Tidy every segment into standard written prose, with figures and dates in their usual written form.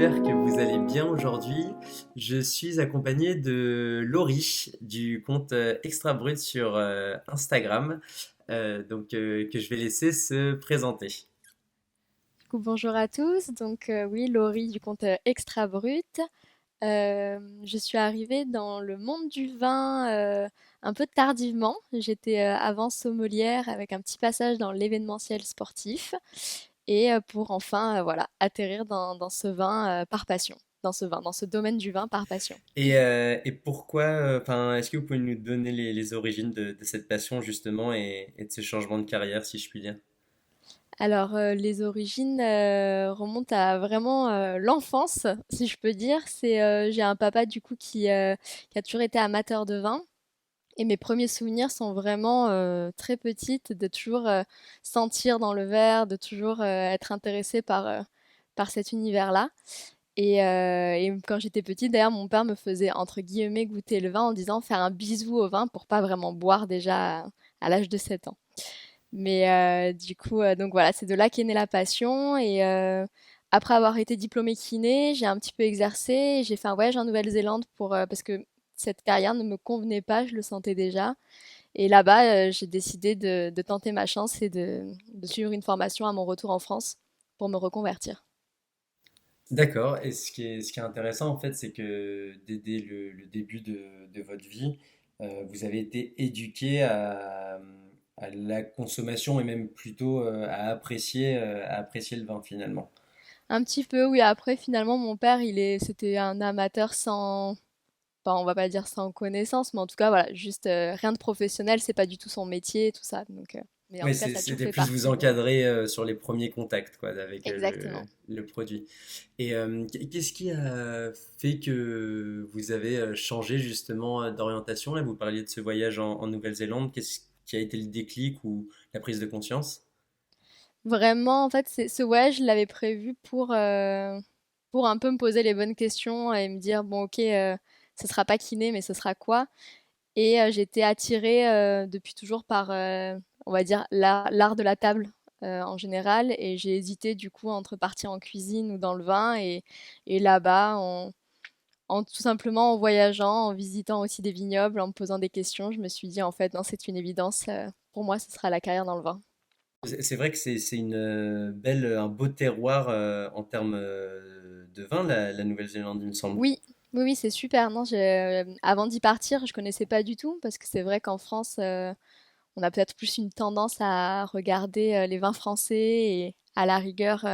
j'espère que vous allez bien aujourd'hui. Je suis accompagné de Laurie du compte Extra Brut sur Instagram, que je vais laisser se présenter. Du coup, bonjour à tous. Oui, Laurie du compte Extra Brut. Je suis arrivée dans le monde du vin un peu tardivement. J'étais avant sommelière avec un petit passage dans l'événementiel sportif et pour enfin voilà, atterrir dans ce vin par passion, dans ce domaine du vin par passion. Et pourquoi, est-ce que vous pouvez nous donner les origines de cette passion justement et de ce changement de carrière, si je puis dire? Alors, les origines remontent à vraiment l'enfance, si je peux dire. J'ai un papa du coup qui a toujours été amateur de vin. Et mes premiers souvenirs sont vraiment très petites, de toujours sentir dans le verre, de toujours être intéressée par cet univers-là. Et quand j'étais petite, d'ailleurs, mon père me faisait entre guillemets goûter le vin en disant faire un bisou au vin pour pas vraiment boire déjà à l'âge de 7 ans. Donc voilà, c'est de là qu'est née la passion. Après avoir été diplômée kiné, j'ai un petit peu exercé. J'ai fait un voyage en Nouvelle-Zélande parce que cette carrière ne me convenait pas, je le sentais déjà. Et là-bas, j'ai décidé de tenter ma chance et de suivre une formation à mon retour en France pour me reconvertir. D'accord. Et ce qui est intéressant, en fait, c'est que dès le début de votre vie, vous avez été éduqué à la consommation et même plutôt à apprécier le vin finalement. Un petit peu, oui. Après, finalement, mon père, c'était un amateur enfin, on va pas dire sans connaissance, mais en tout cas, voilà, juste rien de professionnel, c'est pas du tout son métier, tout ça. Mais en Oui, tout cas, ça a toujours c'était fait plus vous partie de. encadrer sur les premiers contacts quoi, avec Exactement. le produit. Et qu'est-ce qui a fait que vous avez changé justement d'orientation? Là, vous parliez de ce voyage en Nouvelle-Zélande. Qu'est-ce qui a été le déclic ou la prise de conscience? Vraiment, en fait, ce voyage, je l'avais prévu pour un peu me poser les bonnes questions et me dire, bon, ok, ce sera pas kiné, mais ce sera quoi? J'étais attirée depuis toujours par, on va dire, l'art de la table en général. Et j'ai hésité du coup entre partir en cuisine ou dans le vin. Et là-bas, tout simplement en voyageant, en visitant aussi des vignobles, en me posant des questions, je me suis dit, en fait, non, c'est une évidence. Pour moi, ce sera la carrière dans le vin. C'est vrai que c'est une un beau terroir en termes de vin, la Nouvelle-Zélande, il me semble. Oui, oui, oui, c'est super. Non, avant d'y partir, je connaissais pas du tout parce que c'est vrai qu'en France, on a peut-être plus une tendance à regarder les vins français et à la rigueur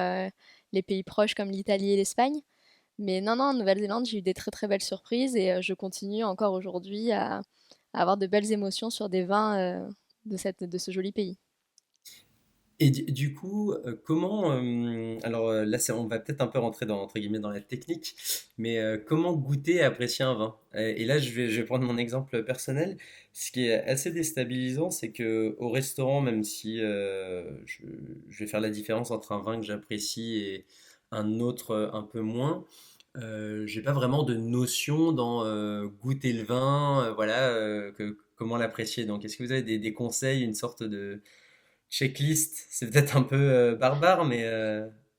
les pays proches comme l'Italie et l'Espagne. Mais non, non, en Nouvelle-Zélande, j'ai eu des très très belles surprises et je continue encore aujourd'hui à avoir de belles émotions sur des vins de ce joli pays. Et du coup, comment, là, on va peut-être un peu rentrer dans, entre guillemets, dans la technique, mais comment goûter et apprécier un vin? Et là, je vais prendre mon exemple personnel. Ce qui est assez déstabilisant, c'est que au restaurant, même si je vais faire la différence entre un vin que j'apprécie et un autre un peu moins, j'ai pas vraiment de notion dans goûter le vin, comment l'apprécier. Donc, est-ce que vous avez des conseils, une sorte de checklist? C'est peut-être un peu barbare, mais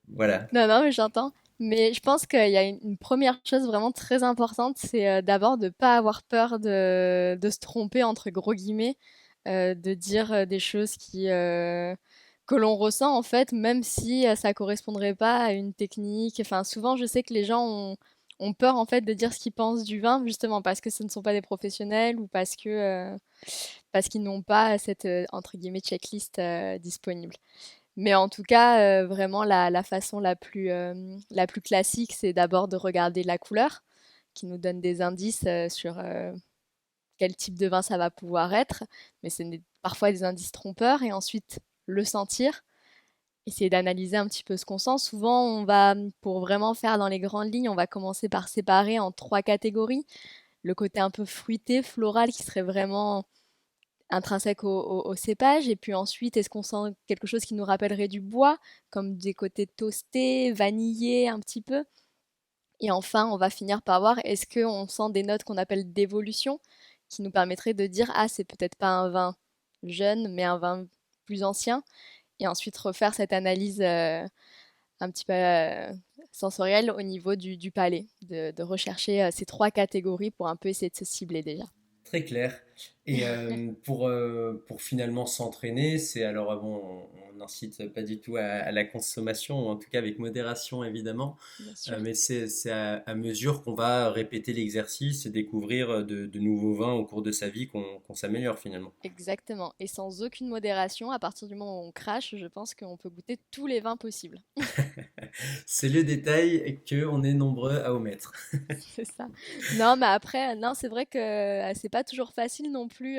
voilà. Non, non, mais j'entends. Mais je pense qu'il y a une première chose vraiment très importante, c'est d'abord de ne pas avoir peur de se tromper, entre gros guillemets, de dire des choses que l'on ressent, en fait, même si ça correspondrait pas à une technique. Enfin, souvent, je sais que les gens ont peur, en fait, de dire ce qu'ils pensent du vin, justement parce que ce ne sont pas des professionnels ou parce qu'ils n'ont pas cette, entre guillemets, checklist disponible. Mais en tout cas, vraiment la façon la plus classique, c'est d'abord de regarder la couleur, qui nous donne des indices, sur, quel type de vin ça va pouvoir être, mais c'est parfois des indices trompeurs. Et ensuite le sentir, essayer d'analyser un petit peu ce qu'on sent. Souvent, pour vraiment faire dans les grandes lignes, on va commencer par séparer en 3 catégories. Le côté un peu fruité, floral, qui serait vraiment intrinsèque au cépage. Et puis ensuite, est-ce qu'on sent quelque chose qui nous rappellerait du bois, comme des côtés toastés, vanillés un petit peu. Et enfin, on va finir par voir, est-ce qu'on sent des notes qu'on appelle d'évolution, qui nous permettraient de dire, ah, c'est peut-être pas un vin jeune, mais un vin plus ancien. Et ensuite refaire cette analyse un petit peu sensoriel au niveau du palais, de rechercher ces trois catégories pour un peu essayer de se cibler déjà. Très clair. Et pour finalement s'entraîner, c'est alors bon, on n'incite pas du tout à la consommation, ou en tout cas avec modération évidemment, Bien sûr. mais c'est à mesure qu'on va répéter l'exercice et découvrir de nouveaux vins au cours de sa vie qu'on s'améliore finalement. Exactement. Et sans aucune modération, à partir du moment où on crache, je pense qu'on peut goûter tous les vins possibles. C'est le détail qu'on est nombreux à omettre. C'est ça. Non, mais après, non, c'est vrai que c'est pas toujours facile non plus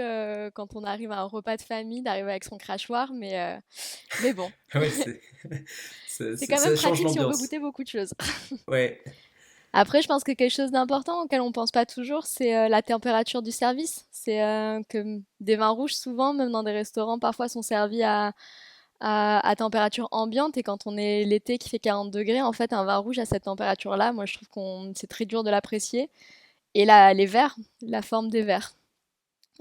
quand on arrive à un repas de famille d'arriver avec son crachoir, mais bon, Ouais, c'est quand même ça change pratique si on veut l'ambiance. goûter beaucoup de choses. Ouais. Après, je pense que quelque chose d'important auquel on pense pas toujours, c'est la température du service. C'est que des vins rouges, souvent, même dans des restaurants, parfois sont servis à température ambiante. Et quand on est l'été qui fait 40 degrés, en fait, un vin rouge à cette température-là, moi, je trouve qu'on c'est très dur de l'apprécier. Et là, les verres, la forme des verres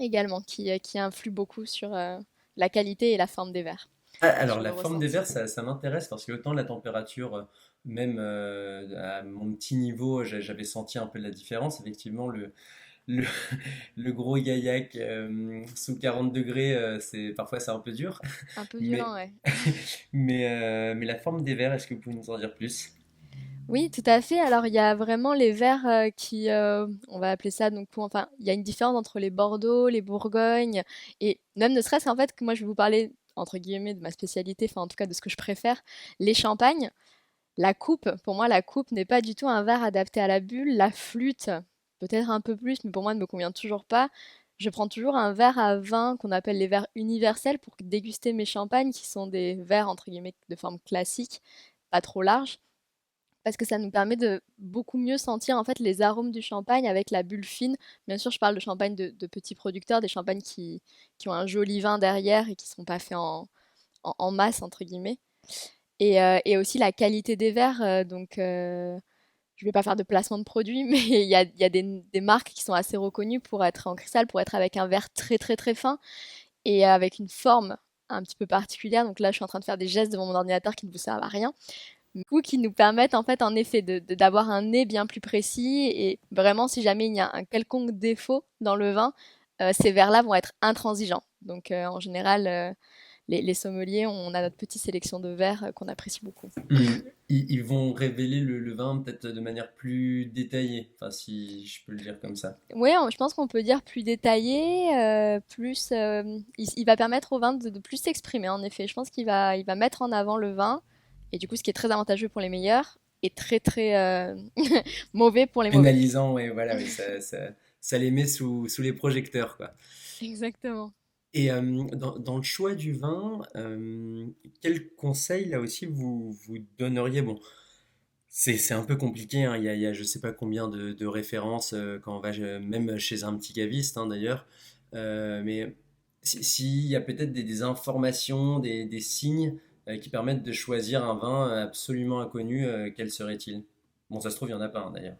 également, qui influe beaucoup sur la qualité et la forme des verres, Ah, alors, sur le la forme des ressenti. verres, ça m'intéresse parce que autant la température, même à mon petit niveau, j'avais senti un peu la différence. Effectivement, le, le gros gaillac sous 40 degrés, parfois c'est un peu dur. Un peu violent, Mais, ouais. mais la forme des verres, est-ce que vous pouvez nous en dire plus? Oui, tout à fait. Alors, il y a vraiment les verres on va appeler ça, donc, enfin, il y a une différence entre les Bordeaux, les Bourgognes, et même ne serait-ce qu'en fait, que moi, je vais vous parler, entre guillemets, de ma spécialité, enfin, en tout cas, de ce que je préfère, les champagnes. La coupe, pour moi, la coupe n'est pas du tout un verre adapté à la bulle. La flûte, peut-être un peu plus, mais pour moi, ne me convient toujours pas. Je prends toujours un verre à vin qu'on appelle les verres universels pour déguster mes champagnes, qui sont des verres, entre guillemets, de forme classique, pas trop large, parce que ça nous permet de beaucoup mieux sentir en fait les arômes du champagne avec la bulle fine. Bien sûr, je parle de champagne de petits producteurs, des champagnes qui ont un joli vin derrière et qui ne sont pas faits en masse, entre guillemets. Et aussi la qualité des verres. Je ne vais pas faire de placement de produit, mais il y a des marques qui sont assez reconnues pour être en cristal, pour être avec un verre très très très fin et avec une forme un petit peu particulière. Donc là, je suis en train de faire des gestes devant mon ordinateur qui ne vous servent à rien. Du coup, qui nous permettent en fait, en effet, d'avoir un nez bien plus précis. Et vraiment, si jamais il y a un quelconque défaut dans le vin, ces verres-là vont être intransigeants. Donc en général, les sommeliers, on a notre petite sélection de verres qu'on apprécie beaucoup. Hmm. Ils vont révéler le vin peut-être de manière plus détaillée, enfin si je peux le dire comme ça. Oui, je pense qu'on peut dire plus détaillé, il va permettre au vin de plus s'exprimer, en effet. Je pense il va mettre en avant le vin, et du coup, ce qui est très avantageux pour les meilleurs, est très très mauvais pour les mauvais. Pénalisant, ouais, voilà, oui, ça les met sous les projecteurs, quoi. Exactement. Et dans le choix du vin, quel conseil là aussi vous donneriez? Bon, c'est un peu compliqué, hein, il y a je sais pas combien de références quand on va même chez un petit caviste hein, d'ailleurs. Mais s'il y a peut-être des informations, des signes qui permettent de choisir un vin absolument inconnu, quel serait-il? Bon, ça se trouve, il y en a pas hein, d'ailleurs.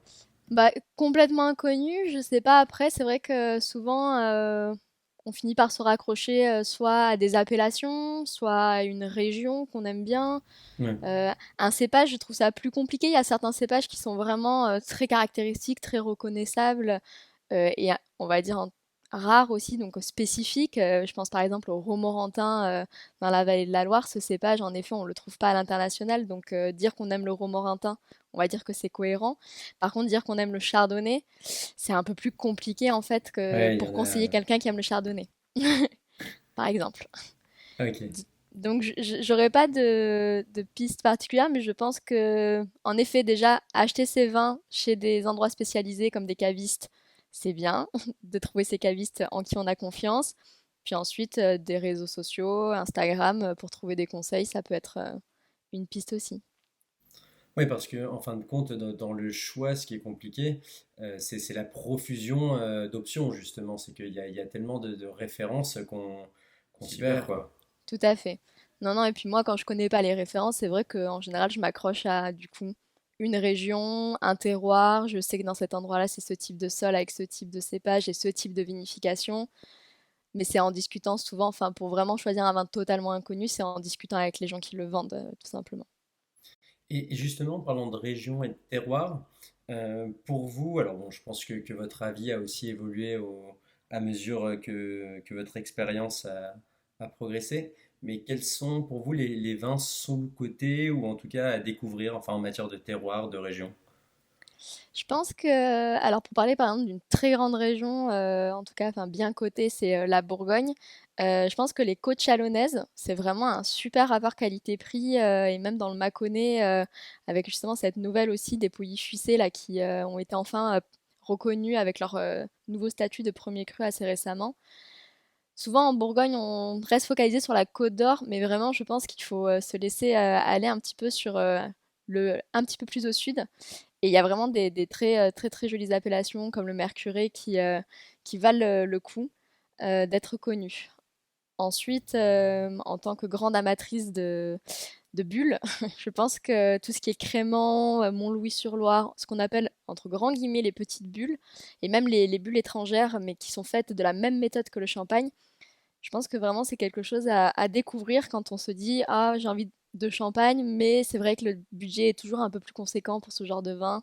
Bah, complètement inconnu, je sais pas. Après, c'est vrai que souvent, on finit par se raccrocher soit à des appellations, soit à une région qu'on aime bien. Ouais. Un cépage, je trouve ça plus compliqué. Il y a certains cépages qui sont vraiment très caractéristiques, très reconnaissables et on va dire rares aussi, donc spécifiques. Je pense par exemple au Romorantin dans la vallée de la Loire. Ce cépage, en effet, on le trouve pas à l'international. Donc dire qu'on aime le Romorantin, on va dire que c'est cohérent. Par contre, dire qu'on aime le Chardonnay, c'est un peu plus compliqué en fait que Ouais, il y pour en conseiller a. quelqu'un qui aime le Chardonnay, par exemple. Ok. Donc, j'aurais pas de piste particulière, mais je pense que, en effet, déjà, acheter ses vins chez des endroits spécialisés comme des cavistes, c'est bien de trouver ces cavistes en qui on a confiance. Puis ensuite, des réseaux sociaux, Instagram, pour trouver des conseils, ça peut être une piste aussi. Oui, parce que en fin de compte, dans le choix, ce qui est compliqué, c'est la profusion d'options, justement. C'est qu'il y a tellement de références qu'on s'y perd, quoi. Tout à fait. Non, non, et puis moi, quand je connais pas les références, c'est vrai qu'en général, je m'accroche à, du coup, une région, un terroir. Je sais que dans cet endroit-là, c'est ce type de sol avec ce type de cépage et ce type de vinification. Mais c'est en discutant souvent, enfin, pour vraiment choisir un vin totalement inconnu, c'est en discutant avec les gens qui le vendent, tout simplement. Et justement, parlant de région et de terroir, pour vous, alors bon, je pense que votre avis a aussi évolué à mesure que votre expérience a progressé, mais quels sont pour vous les vins sous-cotés ou en tout cas à découvrir, enfin en matière de terroir, de région? Je pense que, alors pour parler par exemple d'une très grande région, en tout cas, enfin bien cotée, c'est la Bourgogne. Je pense que les côtes chalonnaises, c'est vraiment un super rapport qualité-prix et même dans le Mâconnais, avec justement cette nouvelle aussi des Pouilly Fuissé là qui ont été enfin reconnus avec leur nouveau statut de premier cru assez récemment. Souvent en Bourgogne, on reste focalisé sur la Côte d'Or, mais vraiment, je pense qu'il faut se laisser aller un petit peu sur un petit peu plus au sud. Et il y a vraiment des très jolies appellations comme le Mercuré qui valent le coup d'être connues. Ensuite, en tant que grande amatrice de bulles, je pense que tout ce qui est Crément, Mont-Louis-sur-Loire, ce qu'on appelle entre grands guillemets les petites bulles, et même les bulles étrangères, mais qui sont faites de la même méthode que le champagne, je pense que vraiment c'est quelque chose à découvrir quand on se dit ah j'ai envie de champagne, mais c'est vrai que le budget est toujours un peu plus conséquent pour ce genre de vin.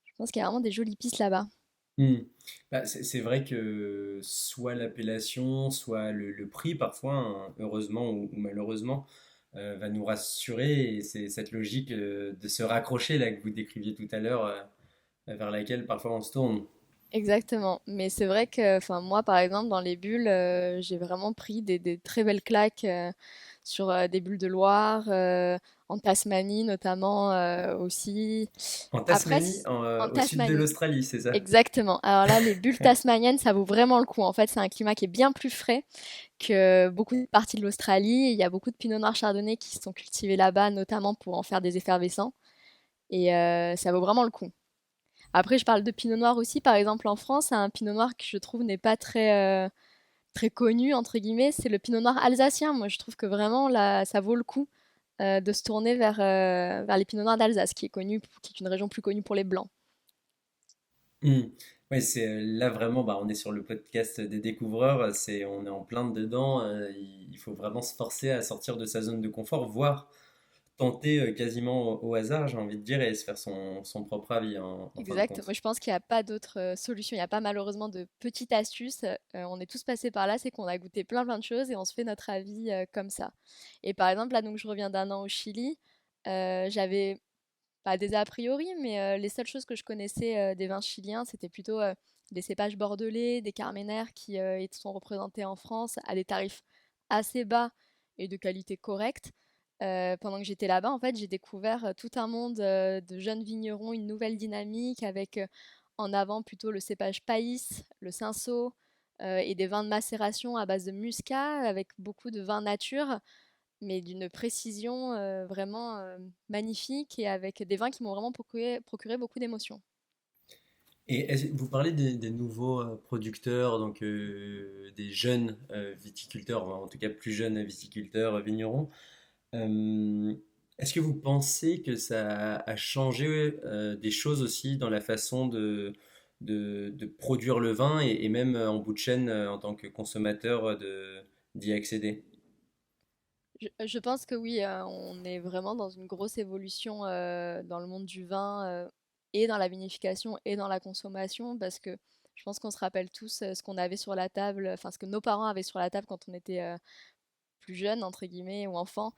Je pense qu'il y a vraiment des jolies pistes là-bas. Hmm. Bah, c'est vrai que soit l'appellation, soit le prix parfois, hein, heureusement ou malheureusement, va nous rassurer et c'est cette logique de se raccrocher là que vous décriviez tout à l'heure, vers laquelle parfois on se tourne. Exactement. Mais c'est vrai que, enfin, moi, par exemple, dans les bulles, j'ai vraiment pris des très belles claques sur des bulles de Loire, en Tasmanie notamment aussi. En Après, Tasmanie, en au sud de Tasmanie. l'Australie, c'est ça? Exactement. Alors là, les bulles tasmaniennes, ça vaut vraiment le coup. En fait, c'est un climat qui est bien plus frais que beaucoup de parties de l'Australie. Il y a beaucoup de pinot noir chardonnay qui sont cultivés là-bas, notamment pour en faire des effervescents. Et ça vaut vraiment le coup. Après, je parle de pinot noir aussi. Par exemple, en France, un pinot noir que je trouve n'est pas très connu, entre guillemets, c'est le pinot noir alsacien. Moi, je trouve que vraiment, là, ça vaut le coup de se tourner vers les pinots noirs d'Alsace, qui est une région plus connue pour les blancs. Hmm. Ouais, c'est là vraiment, bah, on est sur le podcast des découvreurs, on est en plein dedans. Il faut vraiment se forcer à sortir de sa zone de confort, voire tenter quasiment au hasard, j'ai envie de dire, et se faire son propre avis en fin de Exact. Moi, compte. je pense qu'il n'y a pas d'autre solution. Il n'y a pas malheureusement de petite astuce. On est tous passés par là, c'est qu'on a goûté plein de choses et on se fait notre avis comme ça. Et par exemple, là, donc, je reviens d'un an au Chili. J'avais pas des a priori, mais les seules choses que je connaissais des vins chiliens, c'était plutôt des cépages bordelais, des carménères qui sont représentés en France à des tarifs assez bas et de qualité correcte. Pendant que j'étais là-bas, en fait, j'ai découvert tout un monde de jeunes vignerons, une nouvelle dynamique avec en avant plutôt le cépage País, le Cinsault et des vins de macération à base de muscat avec beaucoup de vins nature mais d'une précision vraiment magnifique et avec des vins qui m'ont vraiment procuré beaucoup d'émotions. Et vous parlez des nouveaux producteurs, donc des jeunes viticulteurs, enfin, en tout cas plus jeunes viticulteurs, vignerons. Euh, Est-ce que vous pensez que ça a changé des choses aussi dans la façon de produire le vin et même en bout de chaîne en tant que consommateur d'y accéder? Je pense que oui, on est vraiment dans une grosse évolution dans le monde du vin et dans la vinification et dans la consommation parce que je pense qu'on se rappelle tous ce qu'on avait sur la table, enfin ce que nos parents avaient sur la table quand on était plus jeune, entre guillemets, ou enfant.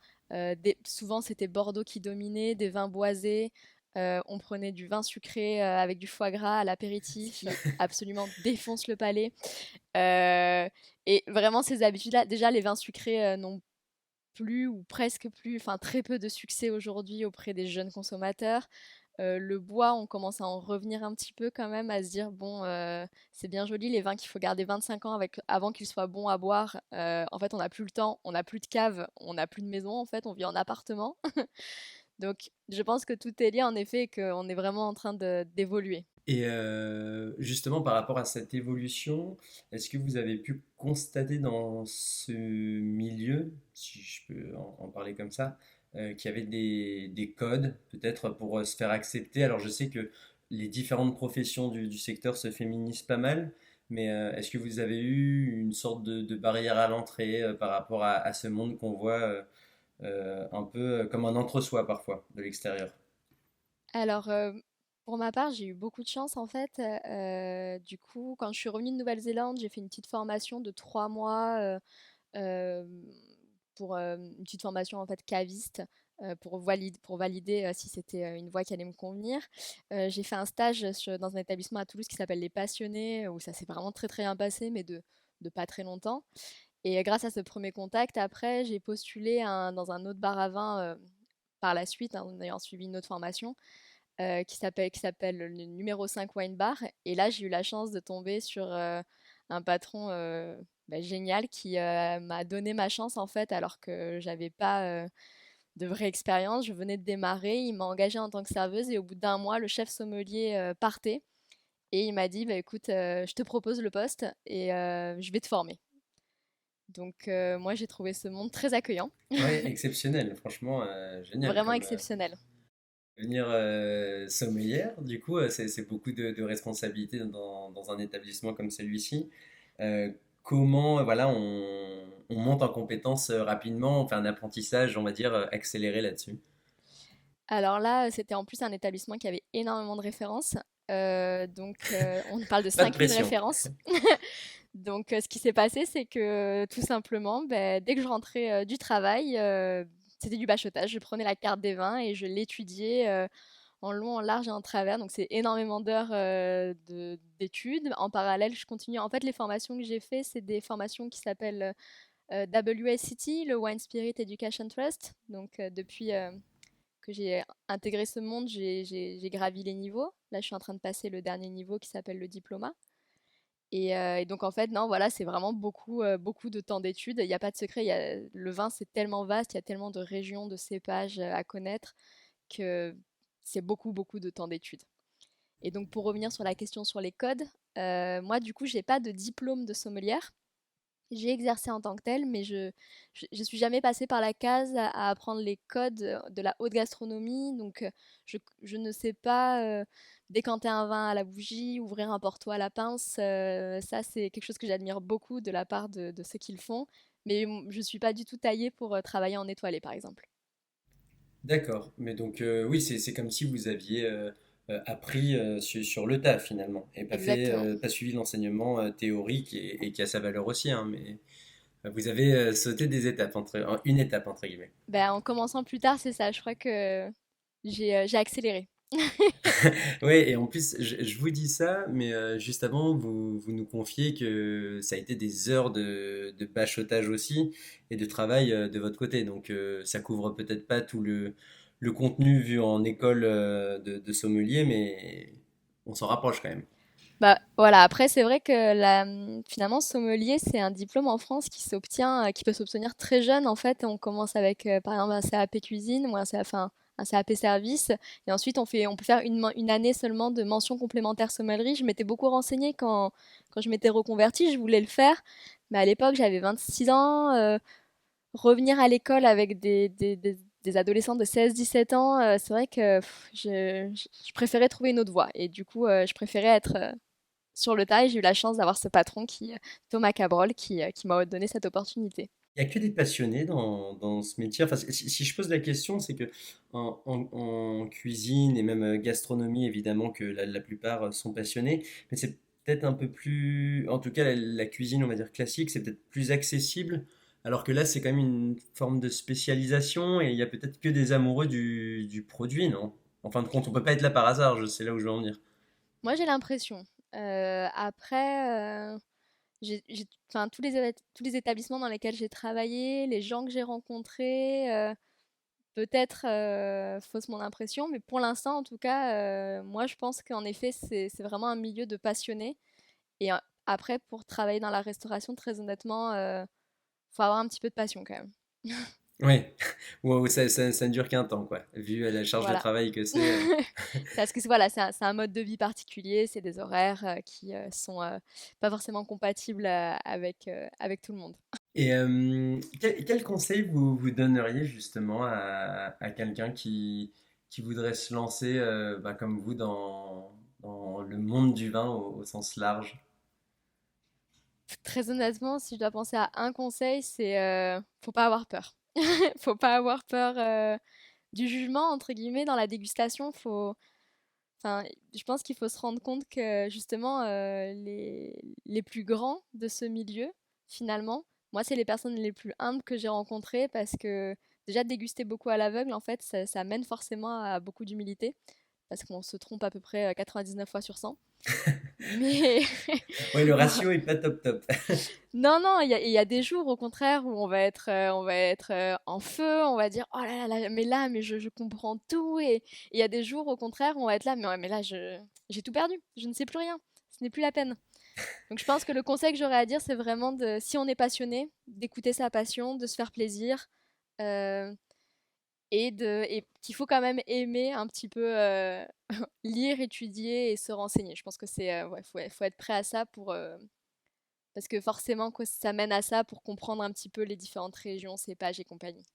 Souvent, c'était Bordeaux qui dominait, des vins boisés. On prenait du vin sucré avec du foie gras à l'apéritif qui absolument défonce le palais. Euh, et vraiment, ces habitudes-là, déjà, les vins sucrés n'ont plus ou presque plus, enfin très peu de succès aujourd'hui auprès des jeunes consommateurs. Le bois, on commence à en revenir un petit peu quand même, à se dire, bon, c'est bien joli les vins qu'il faut garder 25 ans avant qu'ils soient bons à boire. En fait, on n'a plus le temps, on n'a plus de cave, on n'a plus de maison, en fait, on vit en appartement. Donc, je pense que tout est lié en effet et qu'on est vraiment en train d'évoluer. Et justement, par rapport à cette évolution, est-ce que vous avez pu constater dans ce milieu, si je peux en parler comme ça, qu'il y avait des codes peut-être pour se faire accepter? Alors je sais que les différentes professions du secteur se féminisent pas mal, mais est-ce que vous avez eu une sorte de barrière à l'entrée par rapport à ce monde qu'on voit un peu comme un entre-soi parfois de l'extérieur. Alors, pour ma part, j'ai eu beaucoup de chance en fait. Du coup, quand je suis revenue de Nouvelle-Zélande, j'ai fait une petite formation de 3 mois hem, pour, une petite formation en fait caviste, pour valider, si c'était, une voie qui allait me convenir. J'ai fait un stage dans un établissement à Toulouse qui s'appelle Les Passionnés, où ça s'est vraiment très, très bien passé, mais de pas très longtemps. Et grâce à ce premier contact, après, j'ai postulé dans un autre bar à vin, par la suite, hein, en ayant suivi une autre formation qui s'appelle le numéro 5 Wine Bar. Et là, j'ai eu la chance de tomber sur un patron bah, génial qui m'a donné ma chance en fait, alors que j'avais pas de vraie expérience. Je venais de démarrer. Il m'a engagée en tant que serveuse et au bout d'un mois, le chef sommelier partait. Et il m'a dit, bah, écoute, je te propose le poste et je vais te former. Donc moi, j'ai trouvé ce monde très accueillant, Ouais, exceptionnel, franchement, génial vraiment comme exceptionnel. devenir sommelière. Du coup, c'est beaucoup de responsabilités dans un établissement comme celui-ci. Euh, Comment, voilà, on monte en compétences rapidement, on fait un apprentissage, on va dire, accéléré là-dessus. Alors là, c'était en plus un établissement qui avait énormément de références. Donc, on parle de Pas de 5 000 pression. références. Donc, ce qui s'est passé, c'est que tout simplement, ben, dès que je rentrais du travail, c'était du bachotage. Je prenais la carte des vins et je l'étudiais en long, en large et en travers. Donc, c'est énormément d'heures d'études. En parallèle, je continue. En fait, les formations que j'ai fait, c'est des formations qui s'appellent WSET, le Wine Spirit Education Trust. Donc, depuis que j'ai intégré ce monde, j'ai gravi les niveaux. Là, je suis en train de passer le dernier niveau qui s'appelle le diplôme. Et donc, en fait, non, voilà, c'est vraiment beaucoup, beaucoup de temps d'études. Il n'y a pas de secret. Le vin, c'est tellement vaste, il y a tellement de régions, de cépages à connaître que c'est beaucoup, beaucoup de temps d'études. Et donc, pour revenir sur la question sur les codes, moi, du coup, j'ai pas de diplôme de sommelière. J'ai exercé en tant que telle, mais je suis jamais passée par la case à apprendre les codes de la haute gastronomie. Donc, je ne sais pas décanter un vin à la bougie, ouvrir un porto à la pince. Ça, c'est quelque chose que j'admire beaucoup de la part de ceux qui le font. Mais je suis pas du tout taillée pour travailler en étoilé, par exemple. D'accord, mais donc oui, c'est comme si vous aviez appris sur le tas finalement, et pas fait, Exactement. pas suivi l'enseignement théorique et qui a sa valeur aussi, hein, mais vous avez sauté des étapes une étape entre guillemets. Ben, en commençant plus tard, c'est ça. Je crois que j'ai accéléré. Oui, et en plus, je vous dis ça, mais juste avant, vous nous confiez que ça a été des heures de bachotage aussi et de travail de votre côté. Donc, ça couvre peut-être pas tout le contenu vu en école de sommelier, mais on s'en rapproche quand même. Bah voilà, après c'est vrai que finalement sommelier c'est un diplôme en France qui s'obtient, qui peut s'obtenir très jeune en fait. On commence avec par exemple un CAP cuisine ou un CAP service et ensuite on peut faire une année seulement de mention complémentaire sommellerie. Je m'étais beaucoup renseignée quand je m'étais reconvertie, je voulais le faire, mais à l'époque j'avais 26 ans. Revenir à l'école avec des adolescents de 16-17 ans, c'est vrai que je préférais trouver une autre voie et du coup je préférais être sur le tas et j'ai eu la chance d'avoir ce patron Thomas Cabrol, qui m'a donné cette opportunité. Il n'y a que des passionnés dans ce métier. Enfin, si je pose la question, c'est que en cuisine et même gastronomie, évidemment que la plupart sont passionnés, mais c'est peut-être un peu plus, en tout cas la cuisine, on va dire classique, c'est peut-être plus accessible, alors que là, c'est quand même une forme de spécialisation et il y a peut-être que des amoureux du produit, non? En fin de compte, on peut pas être là par hasard, je sais là où je veux en venir. Moi, j'ai l'impression. Après, enfin, tous les établissements dans lesquels j'ai travaillé, les gens que j'ai rencontrés, peut-être fausse mon impression, mais pour l'instant, en tout cas, moi, je pense qu'en effet, c'est vraiment un milieu de passionnés. Et après, pour travailler dans la restauration, très honnêtement, faut avoir un petit peu de passion quand même. Oui, wow, ça ne dure qu'un temps, quoi. Vu la charge de Voilà. travail que c'est. Parce que voilà, c'est un mode de vie particulier, c'est des horaires qui sont pas forcément compatibles avec tout le monde. Et quel conseil vous donneriez justement à quelqu'un qui voudrait se lancer bah, comme vous dans le monde du vin au sens large? Très honnêtement, si je dois penser à un conseil, c'est faut pas avoir peur. Faut pas avoir peur du jugement, entre guillemets, dans la dégustation. Enfin, je pense qu'il faut se rendre compte que justement, les plus grands de ce milieu, finalement, moi, c'est les personnes les plus humbles que j'ai rencontrées parce que déjà déguster beaucoup à l'aveugle, en fait, ça mène forcément à beaucoup d'humilité parce qu'on se trompe à peu près 99 fois sur 100. Mais Ouais, le ratio est pas top top. non, non, il y a des jours au contraire où on va être en feu, on va dire oh là, mais je comprends tout, et il y a des jours au contraire où on va être là, mais ouais, mais là j'ai tout perdu, je ne sais plus rien, ce n'est plus la peine. Donc je pense que le conseil que j'aurais à dire, c'est vraiment si on est passionné, d'écouter sa passion, de se faire plaisir, euh, et qu'il faut quand même aimer un petit peu lire, étudier et se renseigner. Je pense que ouais, faut être prêt à ça parce que forcément, quoi, ça mène à ça pour comprendre un petit peu les différentes régions, cépages et compagnie,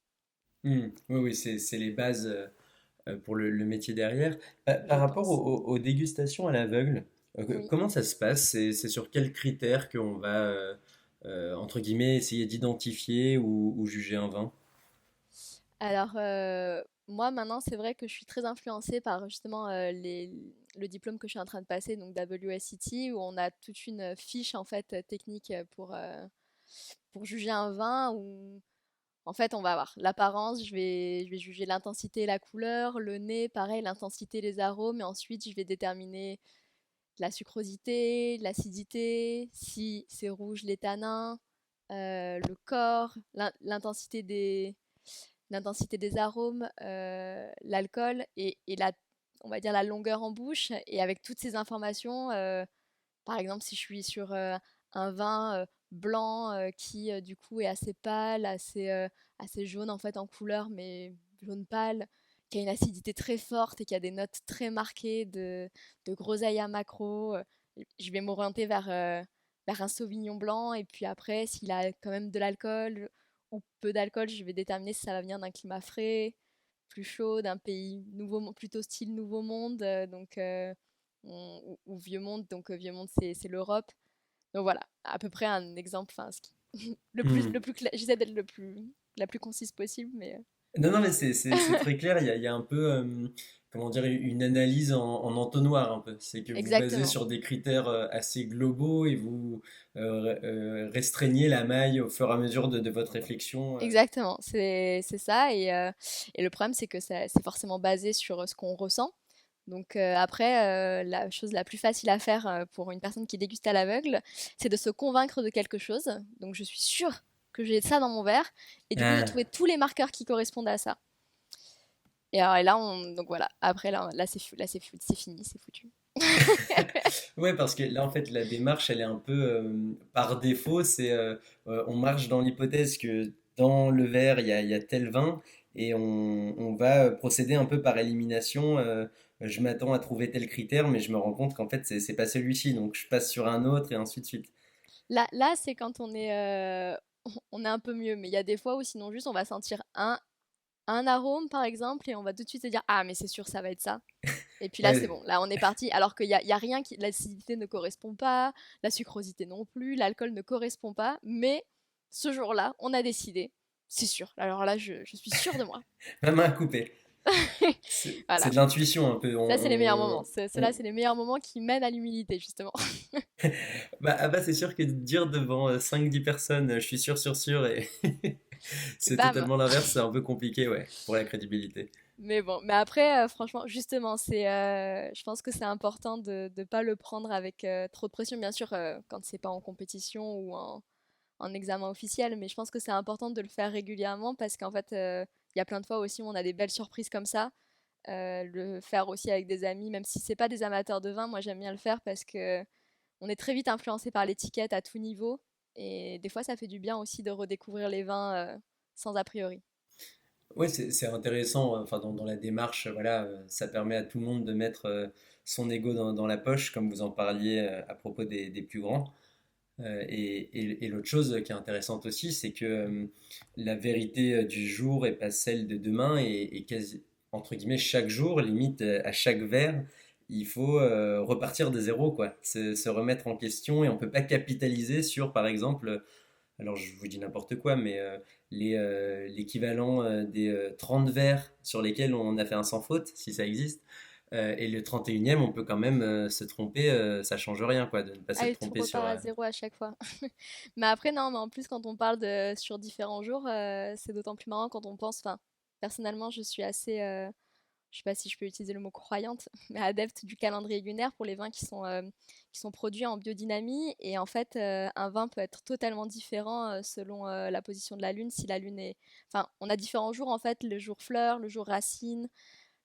Oui, oui, c'est les bases pour le métier derrière. Par je rapport pense. aux dégustations à l'aveugle, Oui. comment ça se passe? C'est sur quels critères qu'on va, entre guillemets, essayer d'identifier ou juger un vin? Alors, moi, maintenant, c'est vrai que je suis très influencée par justement le diplôme que je suis en train de passer, donc WSET, où on a toute une fiche en fait technique pour juger un vin, où en fait on va avoir l'apparence, je vais juger l'intensité, la couleur, le nez, pareil, l'intensité, les arômes, et ensuite je vais déterminer la sucrosité, l'acidité, si c'est rouge, les tanins, le corps, l'intensité des arômes, l'alcool et on va dire la longueur en bouche. Et avec toutes ces informations, par exemple, si je suis sur un vin blanc qui du coup est assez pâle, assez jaune en fait en couleur, mais jaune pâle, qui a une acidité très forte et qui a des notes très marquées de groseille à macro, je vais m'orienter vers un sauvignon blanc. Et puis après, s'il a quand même de l'alcool ou peu d'alcool, je vais déterminer si ça va venir d'un climat frais, plus chaud, d'un pays plutôt style Nouveau Monde, ou Vieux Monde. Donc Vieux Monde, c'est l'Europe. Donc voilà, à peu près un exemple. Enfin, le plus j'essaie d'être la plus concise possible, mais Non, non, mais c'est très clair. Il y a un peu, comment dire, une analyse en entonnoir un peu. C'est que vous basez exactement. sur des critères assez globaux et vous restreignez la maille au fur et à mesure de votre réflexion. Exactement, c'est ça. Et le problème, c'est que c'est forcément basé sur ce qu'on ressent. Donc après, la chose la plus facile à faire pour une personne qui déguste à l'aveugle, c'est de se convaincre de quelque chose. Donc je suis sûre que j'ai ça dans mon verre, et du coup de Ah. trouver tous les marqueurs qui correspondent à ça. Et alors et là, donc voilà. Après là c'est fini, c'est foutu. Ouais, parce que là, en fait, la démarche, elle est un peu par défaut. On marche dans l'hypothèse que dans le verre, il y a tel vin et on va procéder un peu par élimination. Je m'attends à trouver tel critère, mais je me rends compte qu'en fait, c'est pas celui-ci. Donc, je passe sur un autre et ainsi de suite. Là c'est quand on est un peu mieux, mais il y a des fois où sinon juste on va sentir un arôme par exemple, et on va tout de suite se dire ah mais c'est sûr ça va être ça. Et puis là c'est Ouais. bon, là on est parti, alors qu'il y a rien qui, l'acidité ne correspond pas, la sucrosité non plus, l'alcool ne correspond pas, mais ce jour-là on a décidé, c'est sûr. Alors là je suis sûre de moi. Ma main coupée. C'est Voilà, de l'intuition un peu. ça c'est les meilleurs moments. On- Ceux-là c'est les meilleurs moments qui mènent à l'humilité justement. Bah, ah bah, c'est sûr que de dire devant 5-10 personnes, je suis sûr, et c'est Bam. totalement l'inverse, c'est un peu compliqué, ouais, pour la crédibilité. Mais bon, mais après, franchement, justement, je pense que c'est important de ne pas le prendre avec trop de pression, bien sûr, quand c'est pas en compétition ou en examen officiel, mais je pense que c'est important de le faire régulièrement parce qu'en fait, il y a plein de fois aussi où on a des belles surprises comme ça. Le faire aussi avec des amis, même si c'est pas des amateurs de vin, moi j'aime bien le faire parce que on est très vite influencé par l'étiquette à tout niveau, et des fois ça fait du bien aussi de redécouvrir les vins sans a priori. Ouais, c'est intéressant, enfin, dans la démarche, voilà, ça permet à tout le monde de mettre son ego dans la poche, comme vous en parliez à propos des plus grands. Et l'autre chose qui est intéressante aussi, c'est que la vérité du jour est pas celle de demain et quasi, entre guillemets, chaque jour, limite à chaque verre, il faut repartir de zéro, quoi. Se remettre en question et on peut pas capitaliser sur, par exemple, alors je vous dis n'importe quoi, mais l'équivalent des 30 verres sur lesquels on a fait un sans faute, si ça existe. Et le 31e, on peut quand même se tromper, ça change rien, quoi, de ne pas Ah, s'être et tout trompé sur. repart à zéro à chaque fois. Mais après, non, mais en plus, quand on parle de sur différents jours, c'est d'autant plus marrant quand on pense. Enfin, personnellement, je suis assez, je sais pas si je peux utiliser le mot croyante, mais adepte du calendrier lunaire pour les vins qui sont produits en biodynamie. Et en fait, un vin peut être totalement différent selon la position de la lune. Si la lune est, enfin, on a différents jours en fait, le jour fleur, le jour racine,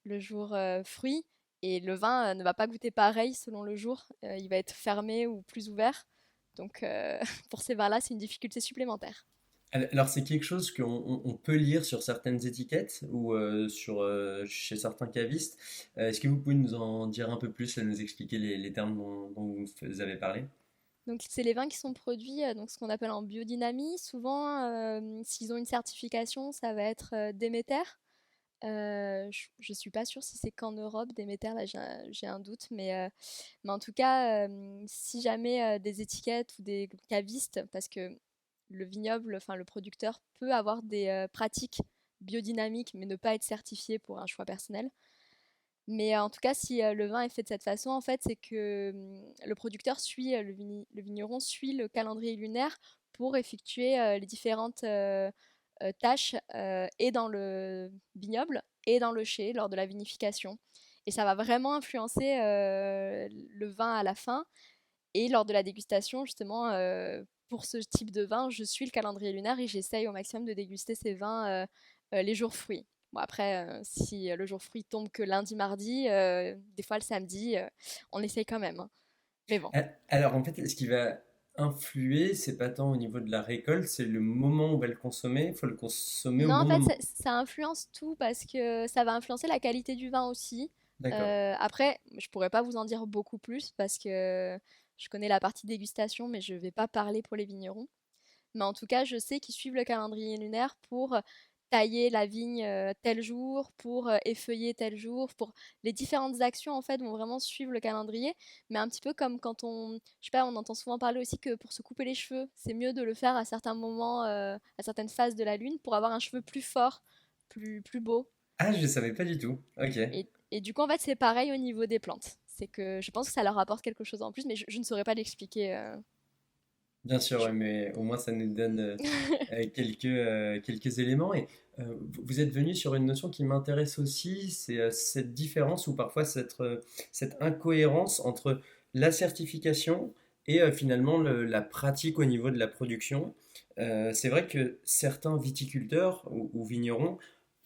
le jour fruit. Et le vin ne va pas goûter pareil selon le jour. Il va être fermé ou plus ouvert. Donc, pour ces vins-là, c'est une difficulté supplémentaire. Alors, c'est quelque chose qu'on on peut lire sur certaines étiquettes ou chez certains cavistes. Est-ce que vous pouvez nous en dire un peu plus et nous expliquer les termes dont vous avez parlé? Donc, c'est les vins qui sont produits, donc ce qu'on appelle en biodynamie. Souvent, s'ils ont une certification, ça va être Déméter. Je suis pas sûre si c'est qu'en Europe, Déméter, là j'ai un doute, mais en tout cas, si jamais des étiquettes ou des cavistes, parce que le vignoble, enfin le producteur peut avoir des pratiques biodynamiques, mais ne pas être certifié pour un choix personnel. Mais en tout cas, si le vin est fait de cette façon, en fait, c'est que le producteur suit, le vigneron suit le calendrier lunaire pour effectuer les différentes tâches et dans le vignoble et dans le chai lors de la vinification. Et ça va vraiment influencer le vin à la fin. Et lors de la dégustation, justement, pour ce type de vin, je suis le calendrier lunaire et j'essaye au maximum de déguster ces vins les jours fruits. Bon, après, si le jour fruit tombe que lundi, mardi, des fois le samedi, on essaye quand même, hein. Mais bon. Alors, en fait, ce qui va influer, c'est pas tant au niveau de la récolte, c'est le moment où on va le consommer. Il faut le consommer au Non, en bon fait, moment. ça influence tout parce que ça va influencer la qualité du vin aussi. D'accord. Après, je pourrais pas vous en dire beaucoup plus parce que je connais la partie dégustation, mais je vais pas parler pour les vignerons. Mais en tout cas, je sais qu'ils suivent le calendrier lunaire pour tailler la vigne tel jour, pour effeuiller tel jour, pour les différentes actions en fait vont vraiment suivre le calendrier. Mais un petit peu comme quand je sais pas, on entend souvent parler aussi que pour se couper les cheveux, c'est mieux de le faire à certains moments, à certaines phases de la lune pour avoir un cheveu plus fort, plus beau. Ah, je savais pas du tout. Ok. Et du coup, en fait, c'est pareil au niveau des plantes. C'est que je pense que ça leur apporte quelque chose en plus, mais je ne saurais pas l'expliquer. Bien sûr, Je- ouais, mais au moins ça nous donne quelques éléments. Et vous êtes venu sur une notion qui m'intéresse aussi, c'est cette différence ou parfois cette incohérence entre la certification et finalement la pratique au niveau de la production. C'est vrai que certains viticulteurs ou vignerons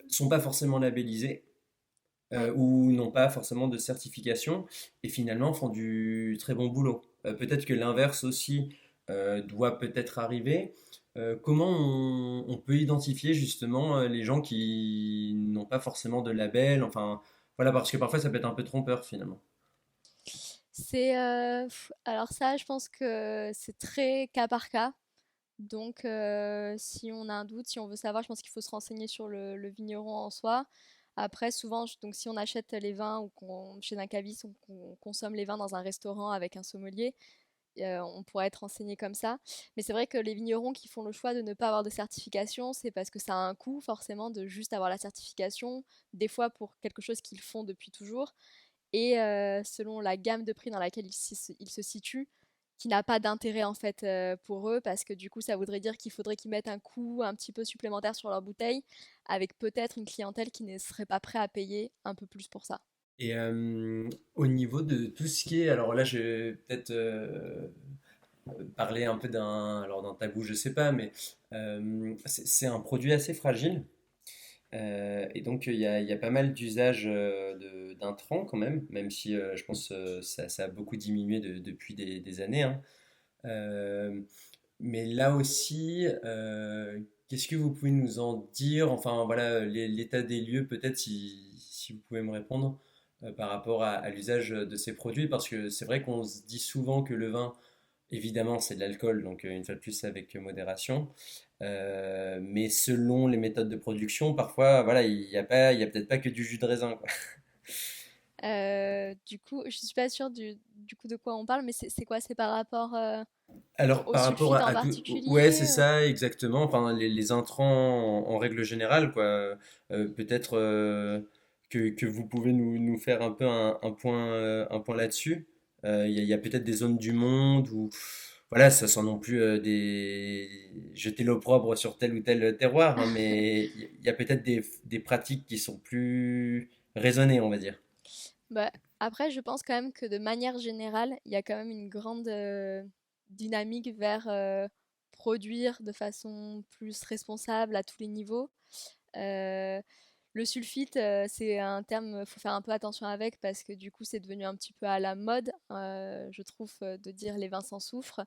sont pas forcément labellisés Ouais. ou n'ont pas forcément de certification et finalement font du très bon boulot. Peut-être que l'inverse aussi doit peut-être arriver. Comment on peut identifier justement les gens qui n'ont pas forcément de label, enfin voilà, parce que parfois ça peut être un peu trompeur finalement. Alors ça, je pense que c'est très cas par cas. Donc, si on a un doute, si on veut savoir, je pense qu'il faut se renseigner sur le vigneron en soi. Après, souvent, donc si on achète les vins ou qu'on chez un caviste ou qu'on consomme les vins dans un restaurant avec un sommelier, on pourrait être renseigné comme ça. Mais c'est vrai que les vignerons qui font le choix de ne pas avoir de certification, c'est parce que ça a un coût forcément de juste avoir la certification, des fois pour quelque chose qu'ils font depuis toujours, et selon la gamme de prix dans laquelle ils se situent, qui n'a pas d'intérêt en fait pour eux, parce que du coup ça voudrait dire qu'il faudrait qu'ils mettent un coût un petit peu supplémentaire sur leur bouteille, avec peut-être une clientèle qui ne serait pas prêt à payer un peu plus pour ça. Et au niveau de tout ce qui est, alors là je vais peut-être parler un peu d'un tabou, je sais pas, mais c'est un produit assez fragile. Et donc, il y a pas mal d'usages d'intrants quand même, même si je pense ça a beaucoup diminué depuis des années, hein. Euh, mais là aussi, qu'est-ce que vous pouvez nous en dire? Enfin, voilà, l'état des lieux, peut-être, si vous pouvez me répondre par rapport à l'usage de ces produits, parce que c'est vrai qu'on se dit souvent que le vin, évidemment, c'est de l'alcool, donc une fois de plus avec modération. Mais selon les méthodes de production, parfois, voilà, il y a peut-être pas que du jus de raisin, quoi. Du coup, je suis pas sûre du coup de quoi on parle, mais c'est quoi? C'est par rapport. Alors, Au par rapport sulfite en à tout, ouais, c'est particulier? ça, exactement. Enfin, les intrants en règle générale, quoi. Peut-être que vous pouvez nous faire un peu un point là-dessus. Il y a peut-être des zones du monde où, voilà, ça sent non plus jeter l'opprobre sur tel ou tel terroir, hein, mais il y a peut-être des pratiques qui sont plus raisonnées, on va dire. Bah, après, je pense quand même que de manière générale, il y a quand même une grande dynamique vers produire de façon plus responsable à tous les niveaux. Euh, le sulfite, c'est un terme, faut faire un peu attention avec parce que du coup, c'est devenu un petit peu à la mode, je trouve, de dire les vins sans soufre.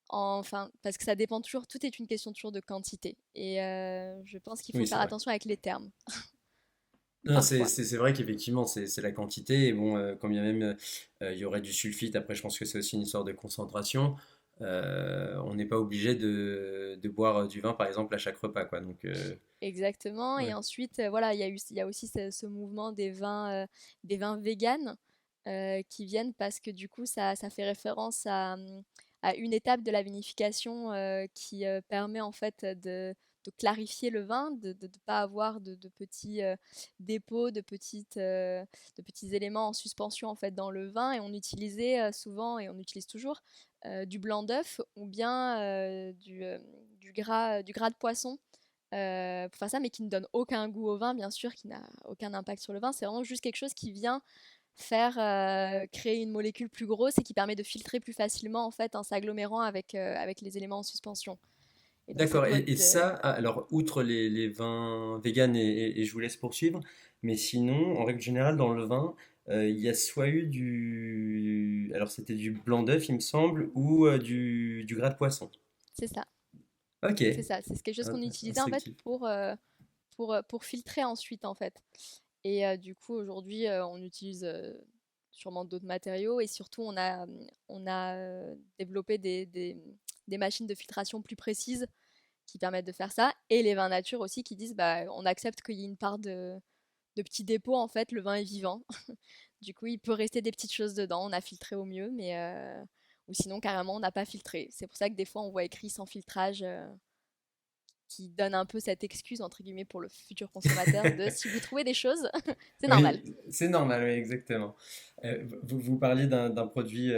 Enfin, parce que ça dépend toujours, tout est une question toujours de quantité. Et je pense qu'il faut Oui, c'est faire vrai. attention avec les termes, Non, parfois. c'est vrai qu'effectivement, c'est la quantité. Et bon, quand bien même il y aurait du sulfite, après, je pense que c'est aussi une histoire de concentration. On n'est pas obligé de boire du vin, par exemple, à chaque repas, quoi. Donc, Exactement. Et ouais. ensuite, voilà, il y a aussi ce mouvement des vins véganes qui viennent parce que du coup, ça fait référence à une étape de la vinification qui permet en fait de clarifier le vin, de ne pas avoir de petits dépôts, de petits éléments en suspension en fait dans le vin. Et on utilisait souvent, et on utilise toujours, du blanc d'œuf ou bien du gras de poisson pour faire ça, mais qui ne donne aucun goût au vin, bien sûr, qui n'a aucun impact sur le vin. C'est vraiment juste quelque chose qui vient faire créer une molécule plus grosse et qui permet de filtrer plus facilement en fait en s'agglomérant avec les éléments en suspension. Et donc D'accord. cette mode Et de... ça, alors, outre les vins véganes, et je vous laisse poursuivre, mais sinon, en règle générale, dans le vin, il y a soit eu alors c'était du blanc d'œuf, il me semble, ou du gras de poisson. C'est ça, Ok, c'est ça. C'est quelque chose qu'on utilisait en fait instructif. pour filtrer ensuite en fait. Et du coup aujourd'hui on utilise sûrement d'autres matériaux et surtout on a développé des machines de filtration plus précises qui permettent de faire ça, et les vins nature aussi qui disent bah on accepte qu'il y ait une part de petits dépôts en fait, le vin est vivant. Du coup il peut rester des petites choses dedans, on a filtré au mieux, mais ou sinon carrément on n'a pas filtré. C'est pour ça que des fois on voit écrit sans filtrage qui donne un peu cette excuse entre guillemets pour le futur consommateur de si vous trouvez des choses, c'est normal. Oui, c'est normal, oui, exactement. Vous parliez d'un produit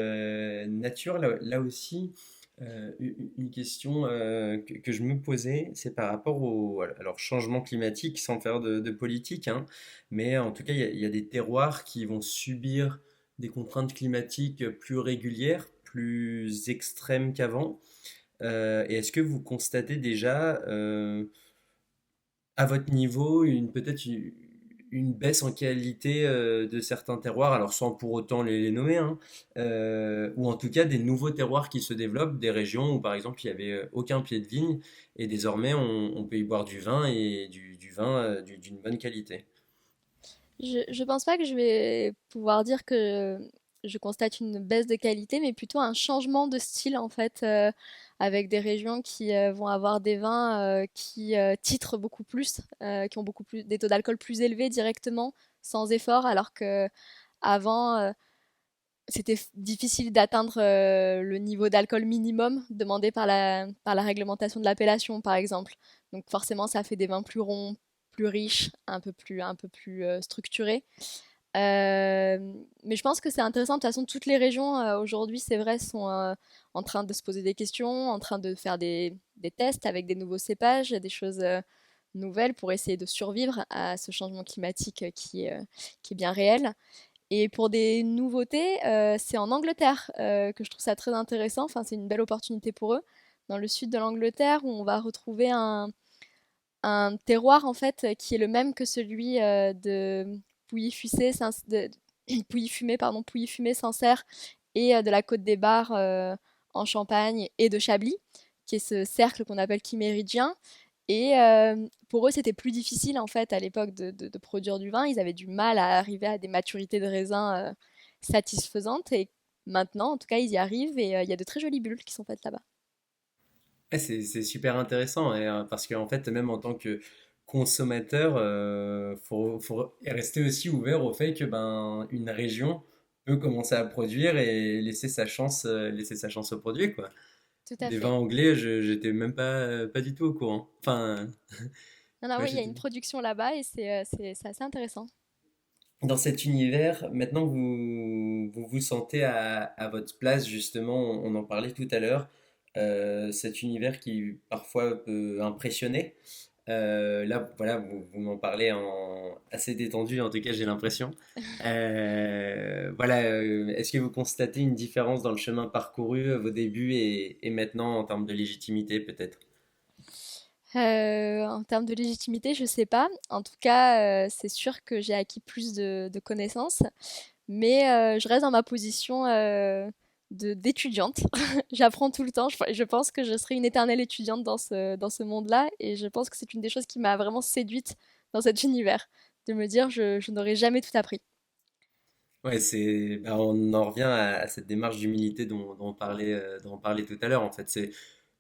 nature, là aussi, une question que je me posais, c'est par rapport au alors, changement climatique, sans faire de politique, hein, mais en tout cas, il y a des terroirs qui vont subir des contraintes climatiques plus régulières, plus extrêmes qu'avant. Et est-ce que vous constatez déjà à votre niveau, peut-être une baisse en qualité de certains terroirs, alors sans pour autant les nommer, hein, ou en tout cas des nouveaux terroirs qui se développent, des régions où par exemple il n'y avait aucun pied de vigne, et désormais on peut y boire du vin et du vin d'une bonne qualité. Je pense pas que je vais pouvoir dire que je constate une baisse de qualité, mais plutôt un changement de style en fait, avec des régions qui vont avoir des vins qui titrent beaucoup plus, qui ont beaucoup plus des taux d'alcool plus élevés directement, sans effort, alors que avant c'était difficile d'atteindre le niveau d'alcool minimum demandé par la réglementation de l'appellation, par exemple. Donc forcément, ça fait des vins plus ronds, plus riches, un peu plus structurés. Euh, mais je pense que c'est intéressant. De toute façon, toutes les régions aujourd'hui, c'est vrai, sont en train de se poser des questions, en train de faire des tests avec des nouveaux cépages, des choses nouvelles pour essayer de survivre à ce changement climatique qui est bien réel. Et pour des nouveautés, c'est en Angleterre que je trouve ça très intéressant. Enfin, c'est une belle opportunité pour eux. Dans le sud de l'Angleterre, où on va retrouver un terroir en fait qui est le même que celui de Pouilly-Fumé, pardon, Pouilly-Fumé, Sancerre et de la Côte des Bars en Champagne et de Chablis, qui est ce cercle qu'on appelle chiméridien. Et pour eux, c'était plus difficile en fait à l'époque de produire du vin. Ils avaient du mal à arriver à des maturités de raisin satisfaisantes. Et maintenant, en tout cas, ils y arrivent et il y a de très jolies bulles qui sont faites là-bas. Ouais, c'est super intéressant parce qu'en fait, même en tant que consommateur, faut rester aussi ouvert au fait que ben, une région eux commencer à produire et laisser sa chance au produit, quoi. Tout à Des vins fait. anglais, j'étais même pas du tout au courant. Enfin, Non, non, ouais, oui, il y a j'étais une production là-bas et c'est assez intéressant. dans cet univers. Maintenant, vous sentez à votre place, justement, on en parlait tout à l'heure, cet univers qui parfois peut impressionner. Là, voilà, vous m'en parlez assez détendu, en tout cas, j'ai l'impression. Voilà, est-ce que vous constatez une différence dans le chemin parcouru, vos débuts et maintenant en termes de légitimité, peut-être? En termes de légitimité, je sais pas. En tout cas, c'est sûr que j'ai acquis plus de connaissances, mais je reste dans ma position d'étudiante. J'apprends tout le temps. Je pense que je serai une éternelle étudiante dans ce monde-là, et je pense que c'est une des choses qui m'a vraiment séduite dans cet univers, de me dire je n'aurai jamais tout appris. Ouais, bah, on en revient à cette démarche d'humilité dont on parlait tout à l'heure. En fait,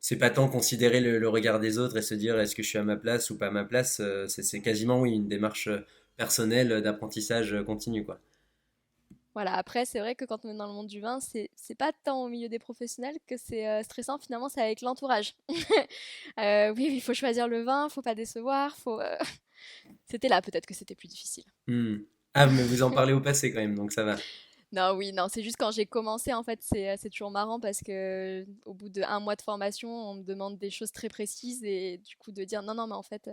c'est pas tant considérer le regard des autres et se dire est-ce que je suis à ma place ou pas à ma place. C'est quasiment, oui, une démarche personnelle d'apprentissage continu, quoi. Voilà, après, c'est vrai que quand on est dans le monde du vin, c'est pas tant au milieu des professionnels que c'est stressant, finalement, c'est avec l'entourage. Oui, il faut choisir le vin, faut pas décevoir, C'était là peut-être que c'était plus difficile. Hmm. Ah, mais vous en parlez au passé quand même, donc ça va. Non, oui, non, c'est juste quand j'ai commencé, en fait, c'est toujours marrant parce que au bout d'un mois de formation, on me demande des choses très précises et du coup de dire non, non, mais en fait,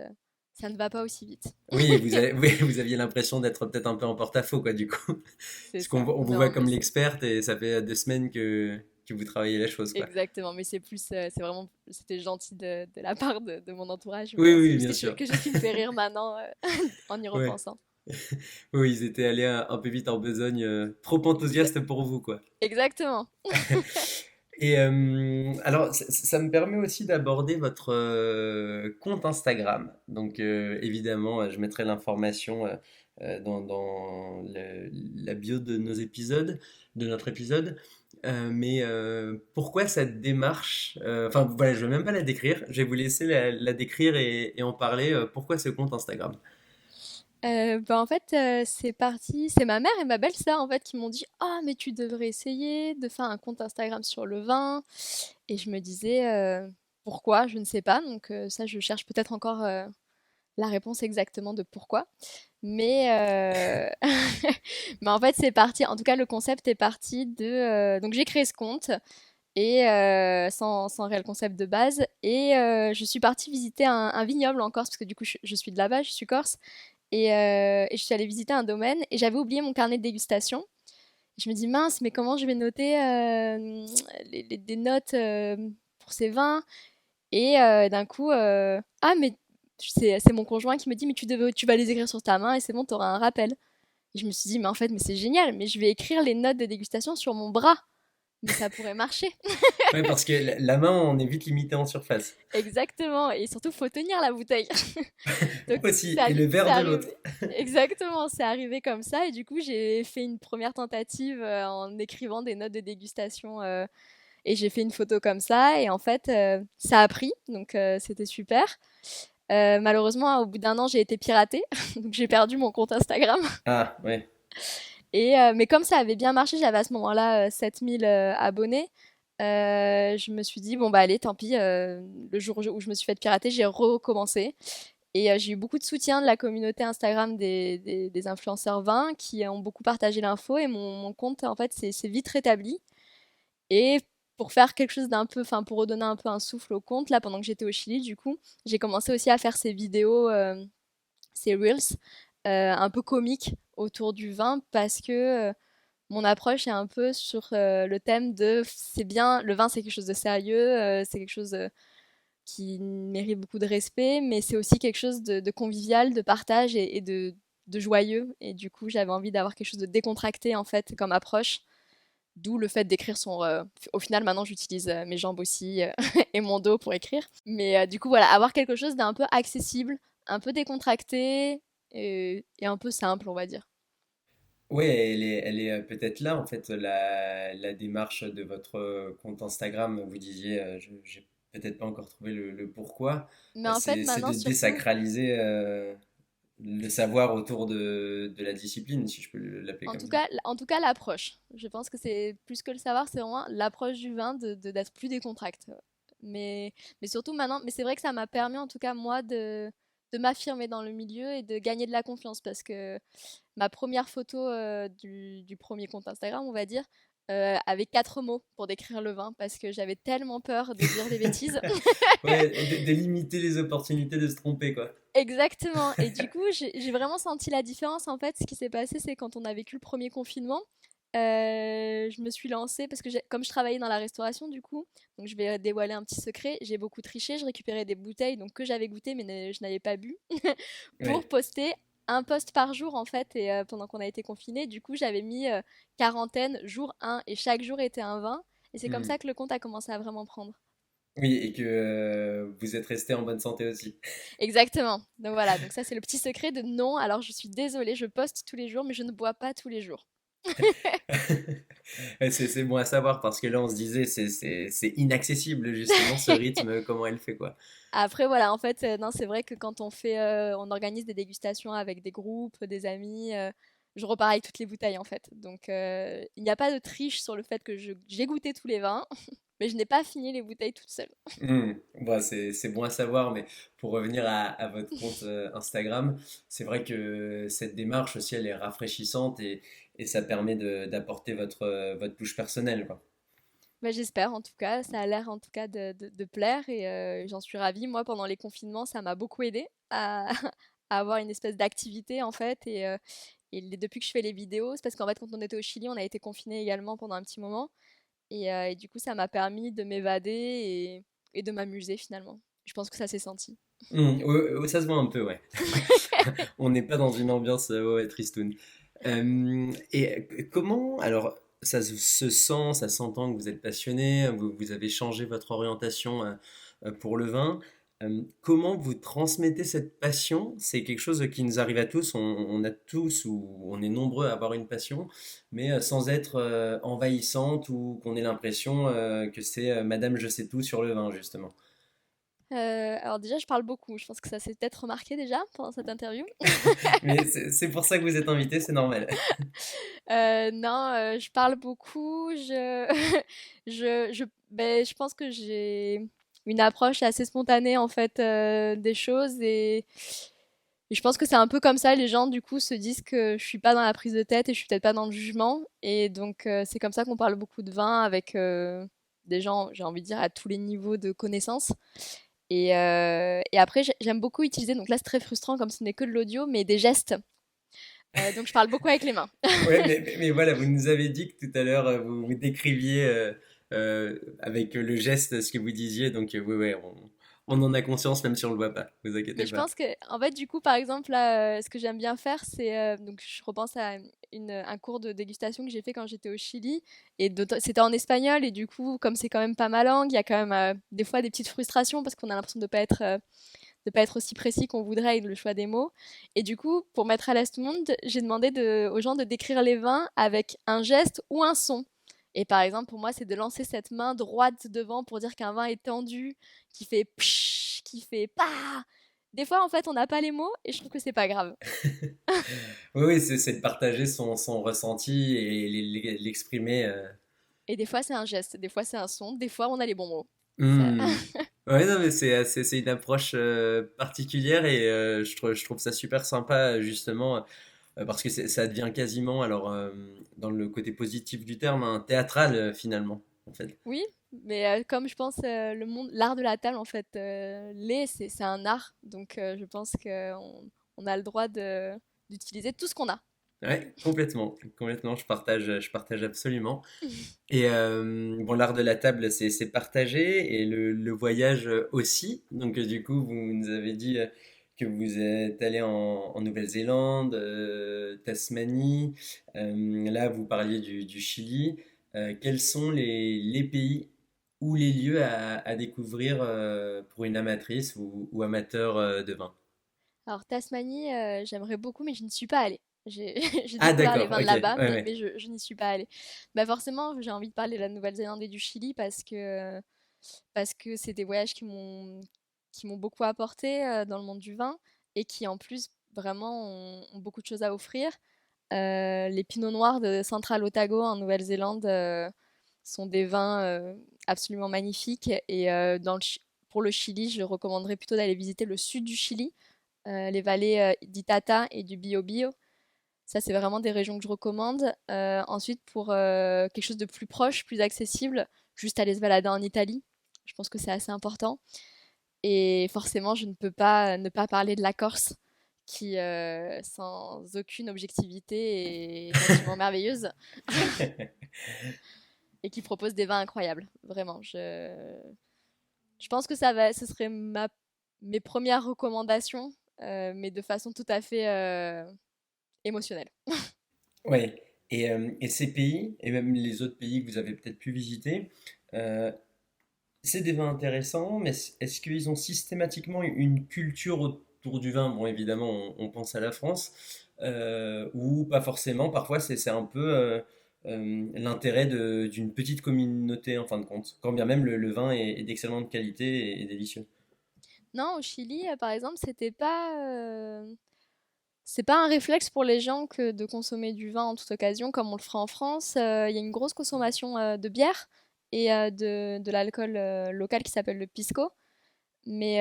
ça ne va pas aussi vite. Oui, oui, vous aviez l'impression d'être peut-être un peu en porte-à-faux, quoi, du coup. C'est Parce ça. on vous voit Non, mais comme c'est l'experte et ça fait 2 semaines que vous travaillez les choses, quoi. exactement. Mais c'est plus, c'est vraiment, c'était gentil de la part de mon entourage, Oui, mais c'est oui, juste bien sûr. quelque chose qui me fait rire maintenant en y Ouais. repensant. Oui, ils étaient allés un peu vite en besogne, trop enthousiastes pour vous, quoi. Exactement. Et alors, ça me permet aussi d'aborder votre compte Instagram. Donc, évidemment, je mettrai l'information dans la bio de nos épisodes, de notre épisode. Mais pourquoi cette démarche enfin, voilà, je ne vais même pas la décrire. Je vais vous laisser la décrire et en parler. Pourquoi ce compte Instagram? Bah, en fait, c'est parti c'est ma mère et ma belle-sœur, en fait, qui m'ont dit: «Ah, mais tu devrais essayer de faire un compte Instagram sur le vin», et je me disais: «Pourquoi?» Je ne sais pas, donc ça, je cherche peut-être encore, la réponse exactement de pourquoi. Mais mais en fait, c'est parti en tout cas, le concept est parti donc j'ai créé ce compte et sans réel concept de base, et je suis partie visiter un vignoble en Corse parce que du coup, je suis de là-bas, je suis corse, et je suis allée visiter un domaine et j'avais oublié mon carnet de dégustation. Je me dis: «Mince, mais comment je vais noter, les des notes, pour ces vins?» Et d'un coup, ah mais c'est mon conjoint qui me dit: «Mais tu vas les écrire sur ta main et c'est bon, tu auras un rappel». Et je me suis dit: «Mais en fait, mais c'est génial, mais je vais écrire les notes de dégustation sur mon bras, mais ça pourrait marcher». Ouais, parce que la main, on est vite limité en surface. Exactement, et surtout, faut tenir la bouteille. Donc Aussi, et le c'est verre de l'autre. arrivé exactement, c'est arrivé comme ça, et du coup, j'ai fait une première tentative, en écrivant des notes de dégustation, et j'ai fait une photo comme ça, et en fait, ça a pris, donc c'était super. Malheureusement, au bout d'un an, j'ai été piratée, donc j'ai perdu mon compte Instagram. Ah, ouais. Et mais comme ça avait bien marché, j'avais à ce moment-là 7000 abonnés. Je me suis dit bon bah allez, tant pis. Le jour où je me suis fait pirater, j'ai recommencé. Et j'ai eu beaucoup de soutien de la communauté Instagram des influenceurs vins qui ont beaucoup partagé l'info, et mon compte en fait c'est vite rétabli. Et pour faire quelque chose d'un peu, enfin pour redonner un peu un souffle au compte, là pendant que j'étais au Chili, du coup, j'ai commencé aussi à faire ces vidéos, ces reels, un peu comiques autour du vin, parce que mon approche est un peu sur le thème de c'est bien, le vin c'est quelque chose de sérieux, c'est quelque chose qui mérite beaucoup de respect, mais c'est aussi quelque chose de convivial, de partage et de joyeux. Et du coup, j'avais envie d'avoir quelque chose de décontracté en fait comme approche. D'où le fait d'écrire son. Au final, maintenant, j'utilise mes jambes aussi et mon dos pour écrire. Mais du coup, voilà, avoir quelque chose d'un peu accessible, un peu décontracté et un peu simple, on va dire. Ouais, elle est peut-être là, en fait, la démarche de votre compte Instagram. Vous disiez, j'ai peut-être pas encore trouvé le pourquoi. Mais en fait, C'est maintenant, de surtout, désacraliser. le savoir autour de la discipline, si je peux l'appeler comme ça. En tout cas, l'approche. Je pense que c'est plus que le savoir, c'est vraiment l'approche du vin, d'être plus décontracté. Mais, mais surtout maintenant, mais c'est vrai que ça m'a permis, en tout cas, moi, de m'affirmer dans le milieu et de gagner de la confiance parce que ma première photo du premier compte Instagram, on va dire, avait 4 mots pour décrire le vin parce que j'avais tellement peur de dire des bêtises. Ouais, de limiter les opportunités de se tromper, quoi. Exactement. Et du coup, j'ai vraiment senti la différence. En fait, ce qui s'est passé, c'est quand on a vécu le premier confinement, je me suis lancée parce que comme je travaillais dans la restauration, du coup, donc je vais dévoiler un petit secret, j'ai beaucoup triché. Je récupérais des bouteilles donc que j'avais goûté mais je n'avais pas bu pour Ouais. poster un post par jour en fait. Et pendant qu'on a été confinés, du coup, j'avais mis quarantaine jour 1 et chaque jour était un vin. Et c'est comme Hmm. ça que le compte a commencé à vraiment prendre. Oui, et que vous êtes resté en bonne santé aussi. Exactement. Donc voilà, donc ça c'est le petit secret de non. Alors je suis désolée, je poste tous les jours, mais je ne bois pas tous les jours. Ouais, c'est bon à savoir parce que là on se disait c'est inaccessible justement ce rythme, comment elle fait quoi. Après voilà, en fait, non, c'est vrai que quand on organise des dégustations avec des groupes, des amis, je repars avec toutes les bouteilles en fait. Donc il n'y a pas de triche sur le fait que j'ai goûté tous les vins, mais je n'ai pas fini les bouteilles toute seule. Hmm. Bon, c'est bon à savoir, mais pour revenir à votre compte Instagram, c'est vrai que cette démarche aussi elle est rafraîchissante et ça permet d'apporter votre touche personnelle quoi. Bah, j'espère en tout cas, ça a l'air en tout cas de plaire et j'en suis ravie. Moi, pendant les confinements, ça m'a beaucoup aidé à, à avoir une espèce d'activité en fait. Et depuis que je fais les vidéos, c'est parce qu'en fait, quand on était au Chili, on a été confinés également pendant un petit moment. Et du coup, ça m'a permis de m'évader et de m'amuser finalement. Je pense que ça s'est senti. Hmm. Ouais, ouais, ça se voit un peu, ouais. On n'est pas dans une ambiance ouais, tristoun. Comment, alors, ça se sent, ça s'entend que vous êtes passionné, vous avez changé votre orientation pour le vin. Comment vous transmettez cette passion? C'est quelque chose qui nous arrive à tous. On a tous ou on est nombreux à avoir une passion, mais sans être envahissante ou qu'on ait l'impression que c'est Madame je sais tout sur le vin, justement. Alors déjà, je parle beaucoup. Je pense que ça s'est peut-être remarqué déjà pendant cette interview. Mais c'est pour ça que vous êtes invité, c'est normal. Non, je parle beaucoup. Je pense que j'ai une approche assez spontanée en fait des choses et je pense que c'est un peu comme ça. Les gens du coup se disent que je suis pas dans la prise de tête et je suis peut-être pas dans le jugement. Et donc c'est comme ça qu'on parle beaucoup de vin avec des gens, j'ai envie de dire à tous les niveaux de connaissances. Et après j'aime beaucoup utiliser. Donc là c'est très frustrant comme ce n'est que de l'audio, mais des gestes. Donc je parle beaucoup avec les mains. Ouais, mais voilà, vous nous avez dit que tout à l'heure, vous décriviez avec le geste ce que vous disiez, donc oui, ouais, on en a conscience même si on le voit pas, vous Mais inquiétez je pas. pense que, en fait, du coup, par exemple, là, ce que j'aime bien faire, c'est, donc je repense à un cours de dégustation que j'ai fait quand j'étais au Chili, et c'était en espagnol, et du coup, comme c'est quand même pas ma langue, il y a quand même des fois des petites frustrations parce qu'on a l'impression de pas être aussi précis qu'on voudrait avec le choix des mots. Et du coup, pour mettre à l'aise tout le monde, j'ai demandé aux gens de décrire les vins avec un geste ou un son. Et par exemple, pour moi, c'est de lancer cette main droite devant pour dire qu'un vin est tendu, qui fait psh, qui fait pa. Des fois, en fait, on n'a pas les mots et je trouve que c'est pas grave. Oui, oui, c'est de partager son ressenti et l'exprimer. Et des fois, c'est un geste, des fois, c'est un son, des fois, on a les bons mots. Ça... Hmm. Ouais, non, mais c'est une approche particulière et je trouve ça super sympa justement parce que ça devient quasiment, alors dans le côté positif du terme, un théâtral finalement, en fait. Oui, mais comme je pense le monde, l'art de la table, en fait, c'est un art. Donc, je pense on a le droit d'utiliser tout ce qu'on a. Ouais, complètement, complètement, je partage absolument. Et bon, l'art de la table, c'est partagé, et le voyage aussi. Donc, du coup, vous nous avez dit que vous êtes allé en Nouvelle-Zélande, Tasmanie. Là, vous parliez du Chili. Quels sont les pays ou les lieux à découvrir pour une amatrice ou amateur de vin? Alors, Tasmanie, j'aimerais beaucoup, mais je n'y suis pas allée. J'ai j'ai Ah, découvert les d'accord, vins de ok, ouais, là-bas, ouais. mais je n'y suis pas allée. Bah forcément, j'ai envie de parler de la Nouvelle-Zélande et du Chili parce que c'est des voyages qui m'ont beaucoup apporté dans le monde du vin et qui en plus vraiment ont beaucoup de choses à offrir. Les Pinots Noirs de Central Otago en Nouvelle-Zélande sont des vins absolument magnifiques. Et pour le Chili, je recommanderais plutôt d'aller visiter le sud du Chili, les vallées d'Itata et du Biobío. Ça, c'est vraiment des régions que je recommande. Ensuite, pour quelque chose de plus proche, plus accessible, juste aller se balader en Italie. Je pense que c'est assez important. Et forcément, je ne peux pas ne pas parler de la Corse, qui, sans aucune objectivité, est absolument merveilleuse et qui propose des vins incroyables. Vraiment, je pense que ce serait mes premières recommandations, mais de façon tout à fait émotionnelle. Ouais. Et ces pays, et même les autres pays que vous avez peut-être pu visiter, euh, c'est des vins intéressants, mais est-ce qu'ils ont systématiquement une culture autour du vin? Bon, évidemment, on pense à la France, ou pas forcément. Parfois, c'est un peu l'intérêt d'une petite communauté, en fin de compte. Quand bien même le vin est d'excellente qualité et délicieux. Non, au Chili, par exemple, c'est pas un réflexe pour les gens que de consommer du vin en toute occasion, comme on le ferait en France. Il y a une grosse consommation de bière et de l'alcool local qui s'appelle le pisco. Mais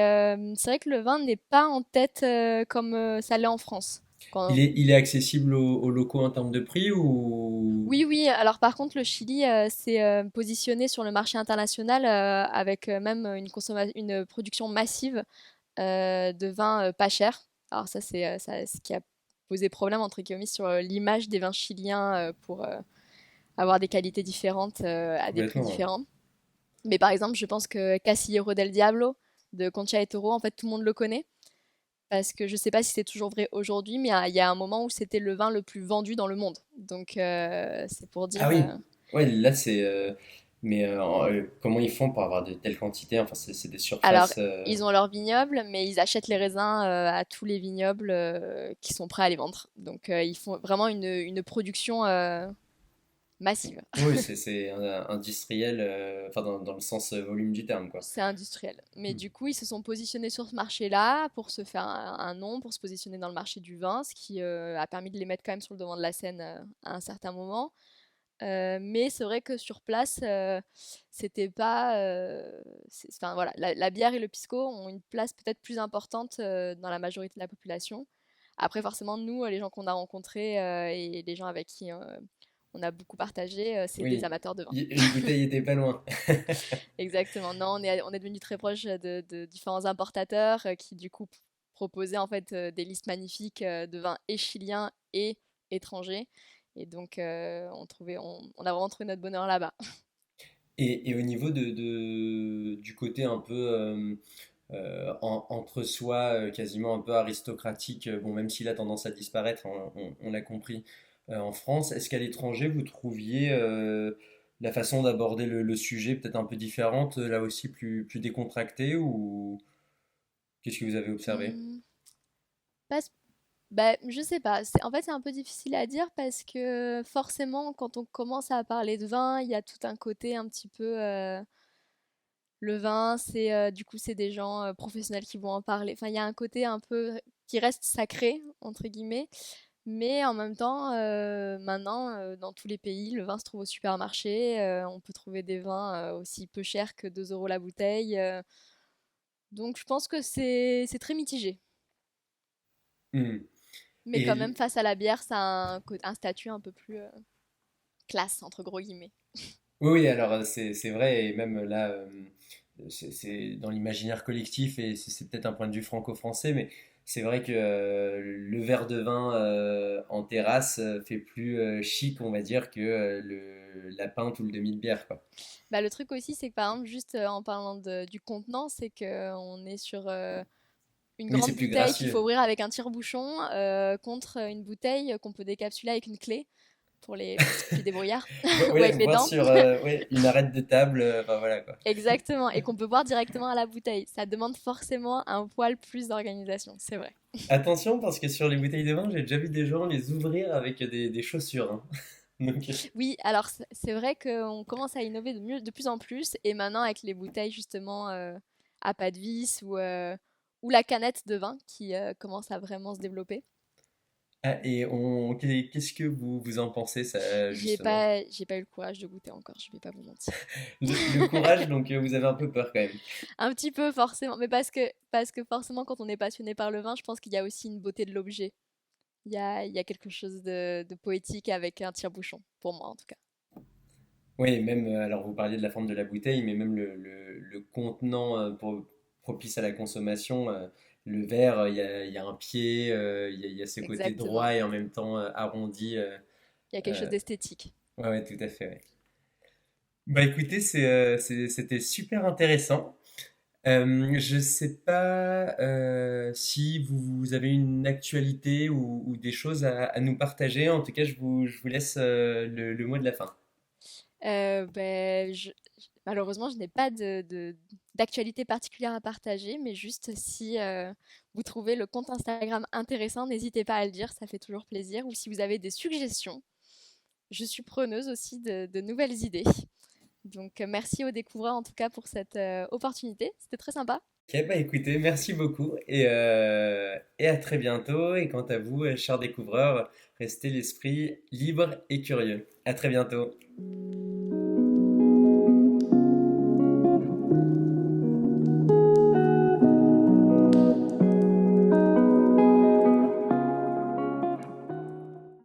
c'est vrai que le vin n'est pas en tête comme ça l'est en France. Il est accessible aux locaux en termes de prix ou... Oui, oui. Alors par contre, le Chili s'est positionné sur le marché international avec même une production massive de vins pas chers. Alors ça, c'est ce qui a posé problème entre guillemets sur l'image des vins chiliens pour avoir des qualités différentes à des prix Complètement. différents. Mais par exemple, je pense que Casillero del Diablo de Concha et Toro, en fait, tout le monde le connaît. Parce que je sais pas si c'est toujours vrai aujourd'hui, mais il y a un moment où c'était le vin le plus vendu dans le monde. Donc c'est pour Ah dire. oui, ouais, là c'est... mais comment ils font pour avoir de telles quantités? Enfin, c'est des Alors, surfaces... ils ont leur vignoble, mais ils achètent les raisins à tous les vignobles qui sont prêts à les vendre. Donc ils font vraiment une production massive. Oui, c'est industriel, enfin dans le sens volume du terme, quoi. C'est industriel. Mais Hmm. du coup, ils se sont positionnés sur ce marché-là pour se faire un nom, pour se positionner dans le marché du vin, ce qui a permis de les mettre quand même sur le devant de la scène à un certain moment. Mais c'est vrai que sur place, c'était pas. Enfin voilà, la bière et le pisco ont une place peut-être plus importante dans la majorité de la population. Après, forcément, nous, les gens qu'on a rencontrés et les gens avec qui on a beaucoup partagé, c'est des Oui, amateurs de vin. les bouteilles étaient pas loin. Exactement. Non, on est devenu très proche de différents importateurs qui, du coup, proposaient en fait des listes magnifiques de vins et chiliens et étrangers. Et donc, on a vraiment trouvé notre bonheur là-bas. Et au niveau du côté un peu entre soi, quasiment un peu aristocratique, bon, même s'il a tendance à disparaître, on l'a compris, en France, est-ce qu'à l'étranger, vous trouviez la façon d'aborder le sujet peut-être un peu différente, là aussi plus décontractée, ou qu'est-ce que vous avez observé? Hmm, pas s- Bah, je sais pas. En fait, c'est un peu difficile à dire parce que forcément, quand on commence à parler de vin, il y a tout un côté un petit peu. Le vin, du coup, c'est des gens professionnels qui vont en parler. Enfin, il y a un côté un peu qui reste sacré, entre guillemets. Mais en même temps, maintenant, dans tous les pays, le vin se trouve au supermarché. On peut trouver des vins aussi peu chers que 2 euros la bouteille. Donc, je pense que c'est très mitigé. Hmm. Mais quand même, Et face à la bière, ça a un statut un peu plus classe, entre gros guillemets. oui, oui, alors c'est vrai, et même là, c'est dans l'imaginaire collectif, et c'est peut-être un point de vue franco-français, mais c'est vrai que le verre de vin en terrasse fait plus chic, on va dire, que la pinte ou le demi de bière, quoi. Bah, le truc aussi, c'est que par exemple, juste en parlant du contenant, c'est qu'on est sur une Oui, grande c'est plus bouteille qu'il faut gracieux. ouvrir avec un tire-bouchon contre une bouteille qu'on peut décapsuler avec une clé pour les petits débrouillards ou Ouais, avec les voir dents. sur ouais, une arête de table, enfin voilà, quoi. Exactement, et qu'on peut boire directement à la bouteille. Ça demande forcément un poil plus d'organisation, c'est vrai. Attention, parce que sur les bouteilles de vin, j'ai déjà vu des gens les ouvrir avec des chaussures, hein. Donc, Oui, alors c'est vrai qu'on commence à innover de plus en plus, et maintenant avec les bouteilles justement à pas de vis ou ou la canette de vin qui commence à vraiment se développer. Ah, et qu'est-ce que vous en pensez, ça, justement? J'ai pas eu le courage de goûter encore, je vais pas vous mentir. Le courage, donc vous avez un peu peur quand même. Un petit peu forcément, mais parce que forcément quand on est passionné par le vin, je pense qu'il y a aussi une beauté de l'objet. Il y a quelque chose de poétique avec un tire-bouchon, pour moi en tout cas. Oui, même, alors vous parliez de la forme de la bouteille, mais même le contenant propice à la consommation, le verre, il y a un pied, il y a ce côté Exactement. droit et en même temps arrondi. Il y a quelque chose Euh, d'esthétique. ouais, ouais, tout à fait. Ouais. Bah écoutez, c'était super intéressant. Je sais pas si vous avez une actualité ou des choses à nous partager. En tout cas, je vous laisse le mot de la fin. Ben, malheureusement, je n'ai pas d'actualité particulière à partager, mais juste si vous trouvez le compte Instagram intéressant, n'hésitez pas à le dire, ça fait toujours plaisir. Ou si vous avez des suggestions, je suis preneuse aussi de nouvelles idées. Donc, merci aux découvreurs en tout cas pour cette opportunité. C'était très sympa. Ok, bah écoutez, merci beaucoup et à très bientôt. Et quant à vous, chers découvreurs, restez l'esprit libre et curieux. À très bientôt.